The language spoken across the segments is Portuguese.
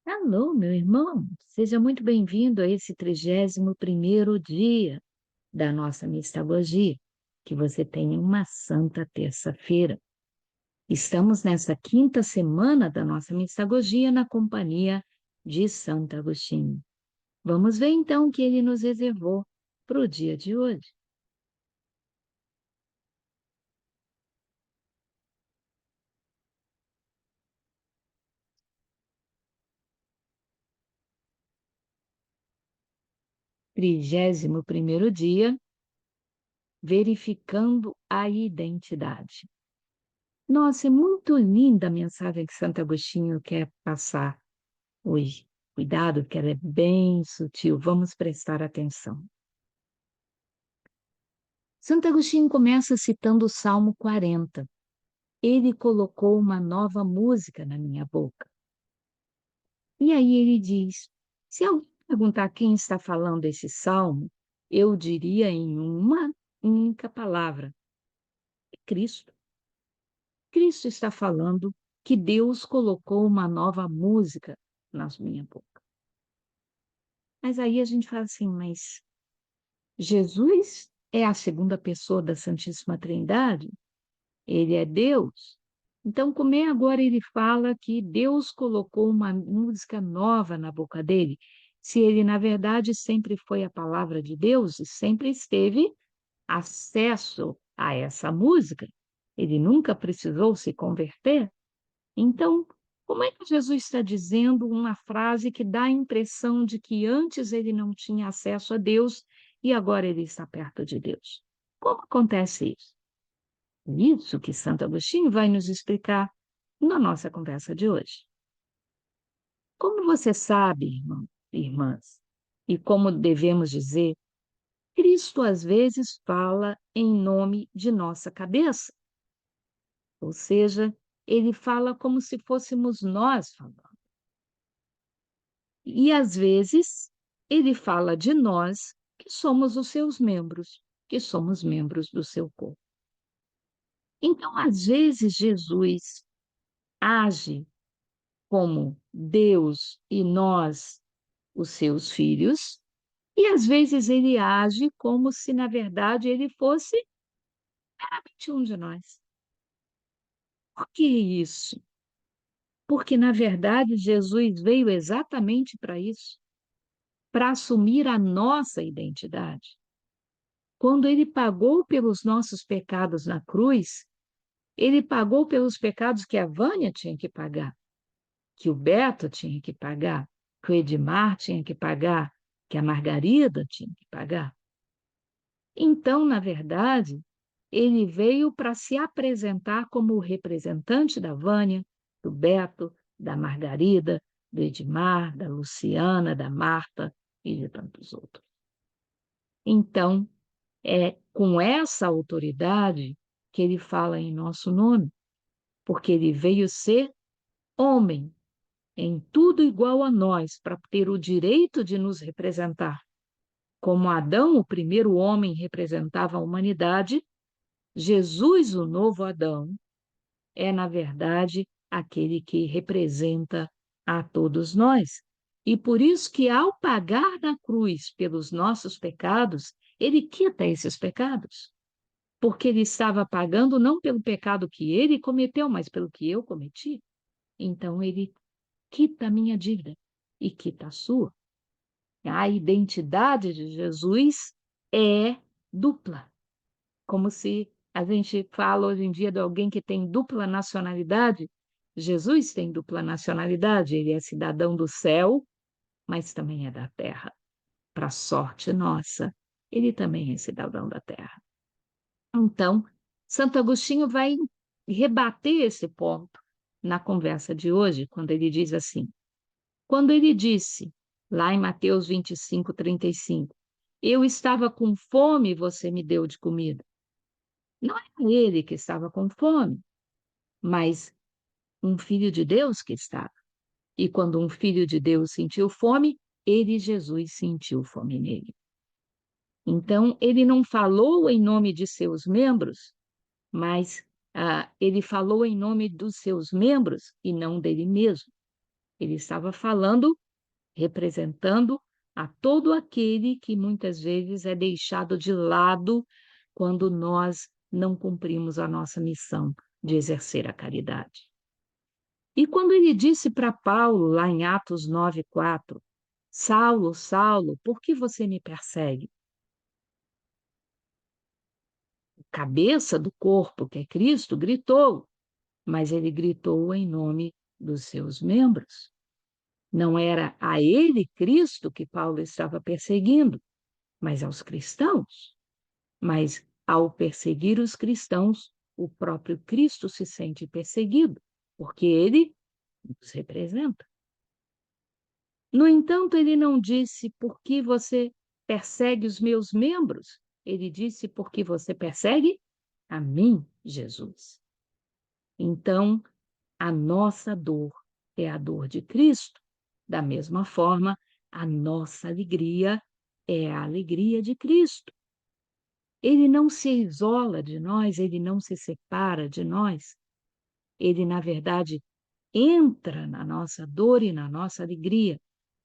Alô, meu irmão, seja muito bem-vindo a esse 31º dia da nossa mistagogia. Que você tenha uma santa terça-feira. Estamos nessa quinta semana da nossa mistagogia na companhia de Santo Agostinho. Vamos ver então o que ele nos reservou para o dia de hoje. Trigésimo primeiro dia, verificando a identidade. Nossa, é muito linda a mensagem que Santo Agostinho quer passar hoje. Cuidado, que ela é bem sutil. Vamos prestar atenção. Santo Agostinho começa citando o Salmo 40. Ele colocou uma nova música na minha boca. E aí ele diz: se alguém perguntar quem está falando esse salmo, eu diria em uma única palavra: é Cristo. Cristo está falando que Deus colocou uma nova música na minha boca. Mas aí a gente fala assim, mas Jesus é a segunda pessoa da Santíssima Trindade? Ele é Deus? Então, como é agora ele fala que Deus colocou uma música nova na boca dele? Se ele, na verdade, sempre foi a palavra de Deus e sempre esteve acesso a essa música, ele nunca precisou se converter? Então, como é que Jesus está dizendo uma frase que dá a impressão de que antes ele não tinha acesso a Deus e agora ele está perto de Deus? Como acontece isso? Isso que Santo Agostinho vai nos explicar na nossa conversa de hoje. Como você sabe, irmão e irmãs, e como devemos dizer, Cristo às vezes fala em nome de nossa cabeça, ou seja, ele fala como se fôssemos nós falando. E às vezes ele fala de nós que somos os seus membros, que somos membros do seu corpo. Então, às vezes Jesus age como Deus e nós, os seus filhos, e às vezes ele age como se, na verdade, ele fosse meramente um de nós. Por que isso? Porque, na verdade, Jesus veio exatamente para isso, para assumir a nossa identidade. Quando ele pagou pelos nossos pecados na cruz, ele pagou pelos pecados que a Vânia tinha que pagar, que o Beto tinha que pagar, que o Edmar tinha que pagar, que a Margarida tinha que pagar. Então, na verdade, ele veio para se apresentar como o representante da Vânia, do Beto, da Margarida, do Edmar, da Luciana, da Marta e de tantos outros. Então, é com essa autoridade que ele fala em nosso nome, porque ele veio ser homem, em tudo igual a nós, para ter o direito de nos representar. Como Adão, o primeiro homem, representava a humanidade, Jesus, o novo Adão, é, na verdade, aquele que representa a todos nós. E por isso que, ao pagar na cruz pelos nossos pecados, ele quita esses pecados. Porque ele estava pagando não pelo pecado que ele cometeu, mas pelo que eu cometi. Então, ele quita a minha dívida e quita a sua. A identidade de Jesus é dupla, como se a gente fala hoje em dia de alguém que tem dupla nacionalidade. Jesus tem dupla nacionalidade, ele é cidadão do céu, mas também é da terra. Para sorte nossa, ele também é cidadão da terra. Então, Santo Agostinho vai rebater esse ponto na conversa de hoje, quando ele diz assim: quando ele disse, lá em Mateus 25, 35, eu estava com fome e você me deu de comida. Não era ele que estava com fome, mas um filho de Deus que estava. E quando um filho de Deus sentiu fome, ele, Jesus, sentiu fome nele. Então, ele não falou em nome de seus membros, mas ele falou em nome dos seus membros e não dele mesmo. Ele estava falando, representando a todo aquele que muitas vezes é deixado de lado quando nós não cumprimos a nossa missão de exercer a caridade. E quando ele disse para Paulo, lá em Atos 9:4, Saulo, Saulo, por que você me persegue? O cabeça do corpo, que é Cristo, gritou, mas ele gritou em nome dos seus membros. Não era a ele, Cristo, que Paulo estava perseguindo, mas aos cristãos. Mas, ao perseguir os cristãos, o próprio Cristo se sente perseguido, porque ele nos representa. No entanto, ele não disse: "Por que você persegue os meus membros?" Ele disse: "Por que você persegue a mim, Jesus." Então, a nossa dor é a dor de Cristo. Da mesma forma, a nossa alegria é a alegria de Cristo. Ele não se isola de nós, ele não se separa de nós. Ele, na verdade, entra na nossa dor e na nossa alegria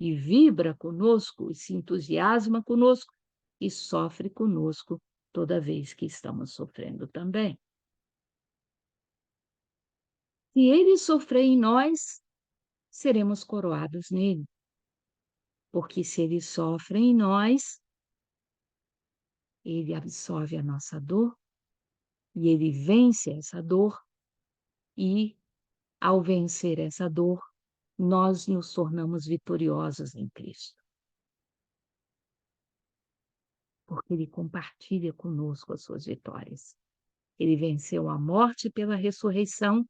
e vibra conosco e se entusiasma conosco e sofre conosco toda vez que estamos sofrendo também. Se ele sofrer em nós, seremos coroados nele, porque se ele sofre em nós, ele absorve a nossa dor e ele vence essa dor e, ao vencer essa dor, nós nos tornamos vitoriosos em Cristo, porque ele compartilha conosco as suas vitórias. Ele venceu a morte pela ressurreição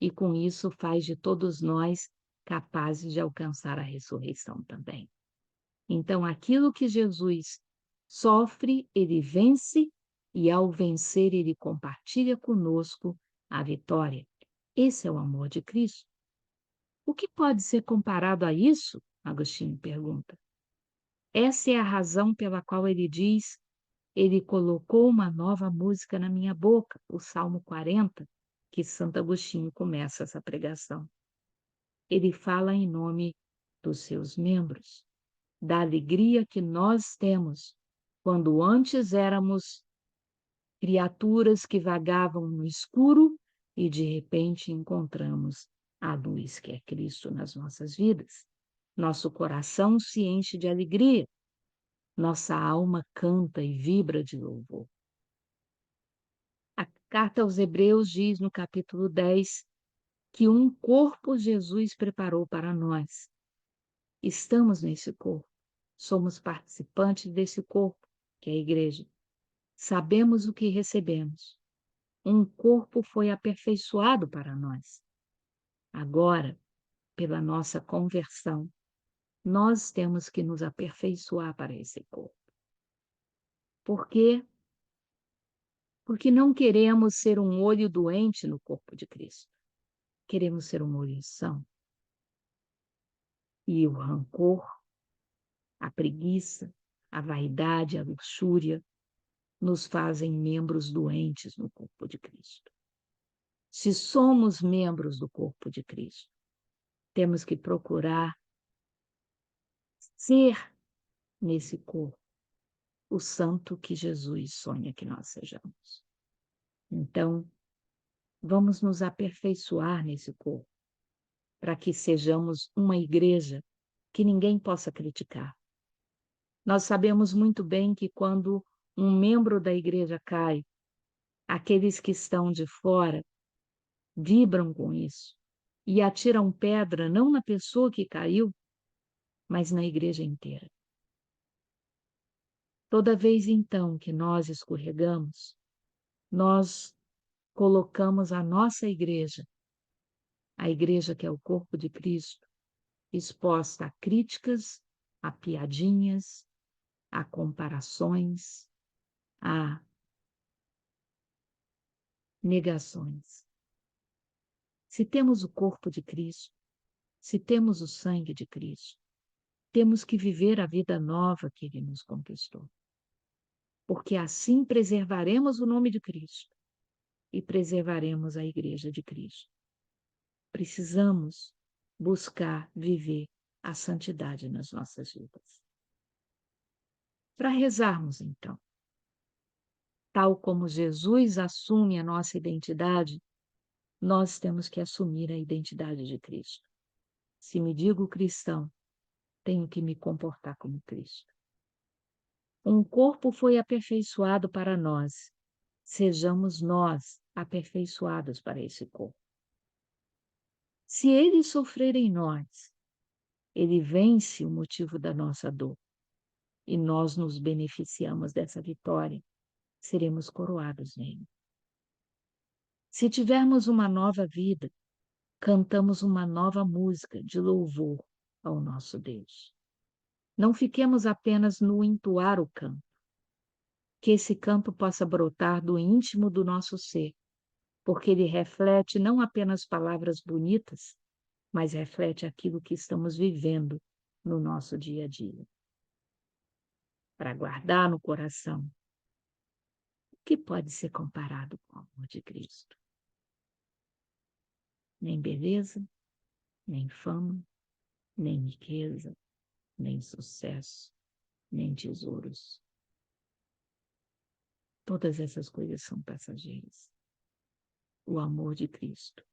e, com isso, faz de todos nós capazes de alcançar a ressurreição também. Então, aquilo que Jesus sofre, ele vence, e ao vencer, ele compartilha conosco a vitória. Esse é o amor de Cristo. O que pode ser comparado a isso? Agostinho pergunta. Essa é a razão pela qual ele diz: ele colocou uma nova música na minha boca, o Salmo 40, que Santo Agostinho começa essa pregação. Ele fala em nome dos seus membros, da alegria que nós temos quando antes éramos criaturas que vagavam no escuro e de repente encontramos a luz que é Cristo nas nossas vidas. Nosso coração se enche de alegria, nossa alma canta e vibra de louvor. A carta aos Hebreus diz no capítulo 10 que um corpo Jesus preparou para nós. Estamos nesse corpo, somos participantes desse corpo, que é a igreja. Sabemos o que recebemos. Um corpo foi aperfeiçoado para nós. Agora, pela nossa conversão, nós temos que nos aperfeiçoar para esse corpo. Por quê? Porque não queremos ser um olho doente no corpo de Cristo. Queremos ser um olho são. E o rancor, a preguiça, a vaidade, a luxúria nos fazem membros doentes no corpo de Cristo. Se somos membros do corpo de Cristo, temos que procurar ser nesse corpo o santo que Jesus sonha que nós sejamos. Então, vamos nos aperfeiçoar nesse corpo, para que sejamos uma igreja que ninguém possa criticar. Nós sabemos muito bem que quando um membro da igreja cai, aqueles que estão de fora vibram com isso e atiram pedra não na pessoa que caiu, mas na igreja inteira. Toda vez então que nós escorregamos, nós colocamos a igreja que é o corpo de Cristo, exposta a críticas, a piadinhas, a comparações, a negações. Se temos o corpo de Cristo, se temos o sangue de Cristo, temos que viver a vida nova que ele nos conquistou. Porque assim preservaremos o nome de Cristo. e preservaremos a Igreja de Cristo. Precisamos buscar viver a santidade nas nossas vidas. Para rezarmos, então, tal como Jesus assume a nossa identidade, nós temos que assumir a identidade de Cristo. Se me digo cristão, tenho que me comportar como Cristo. Um corpo foi aperfeiçoado para nós, sejamos nós aperfeiçoados para esse corpo. Se ele sofrer em nós, ele vence o motivo da nossa dor e nós nos beneficiamos dessa vitória, seremos coroados nele. Se tivermos uma nova vida, cantamos uma nova música de louvor ao nosso Deus. Não fiquemos apenas no entoar o canto, que esse canto possa brotar do íntimo do nosso ser, porque ele reflete não apenas palavras bonitas, mas reflete aquilo que estamos vivendo no nosso dia a dia. Para guardar no coração, o que pode ser comparado com o amor de Cristo? Nem beleza, nem fama, nem riqueza, nem sucesso, nem tesouros. Todas essas coisas são passageiras. O amor de Cristo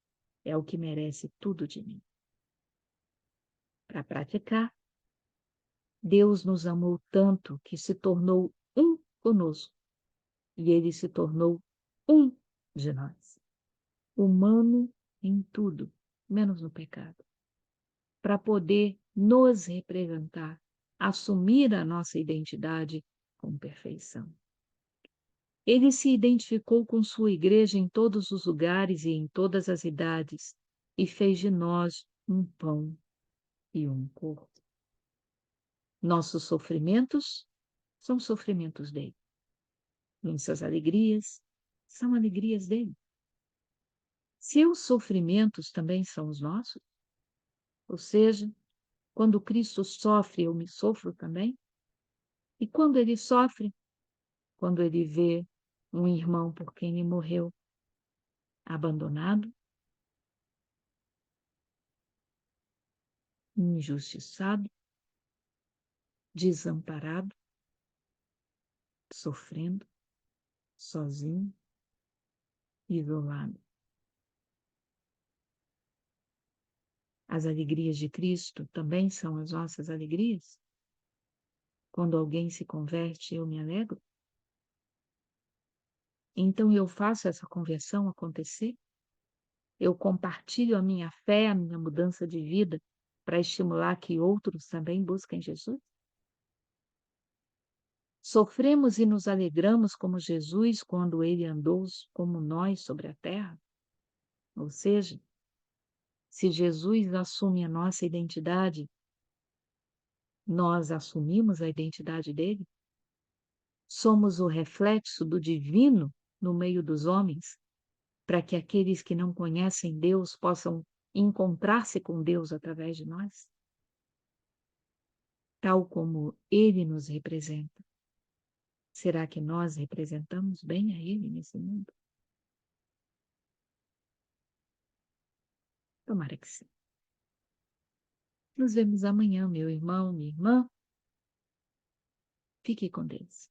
é o que merece tudo de mim. Para praticar, Deus nos amou tanto que se tornou um conosco e ele se tornou um de nós, humano em tudo, menos no pecado, para poder nos representar, assumir a nossa identidade com perfeição. Ele se identificou com sua igreja em todos os lugares e em todas as idades e fez de nós um pão e um corpo. Nossos sofrimentos são sofrimentos dele. Nossas alegrias são alegrias dele. Seus sofrimentos também são os nossos? Ou seja, quando Cristo sofre, eu me sofro também? E quando ele sofre? Quando ele vê um irmão por quem ele morreu abandonado, injustiçado, desamparado, sofrendo, sozinho, isolado. As alegrias de Cristo também são as nossas alegrias? Quando alguém se converte, eu me alegro? Então eu faço essa conversão acontecer? Eu compartilho a minha fé, a minha mudança de vida, para estimular que outros também busquem Jesus? Sofremos e nos alegramos como Jesus quando ele andou como nós sobre a terra? Ou seja, se Jesus assume a nossa identidade, nós assumimos a identidade dele? Somos o reflexo do divino no meio dos homens, para que aqueles que não conhecem Deus possam encontrar-se com Deus através de nós? Tal como ele nos representa. Será que nós representamos bem a ele nesse mundo? Tomara que sim. Nos vemos amanhã, meu irmão, minha irmã. Fique com Deus.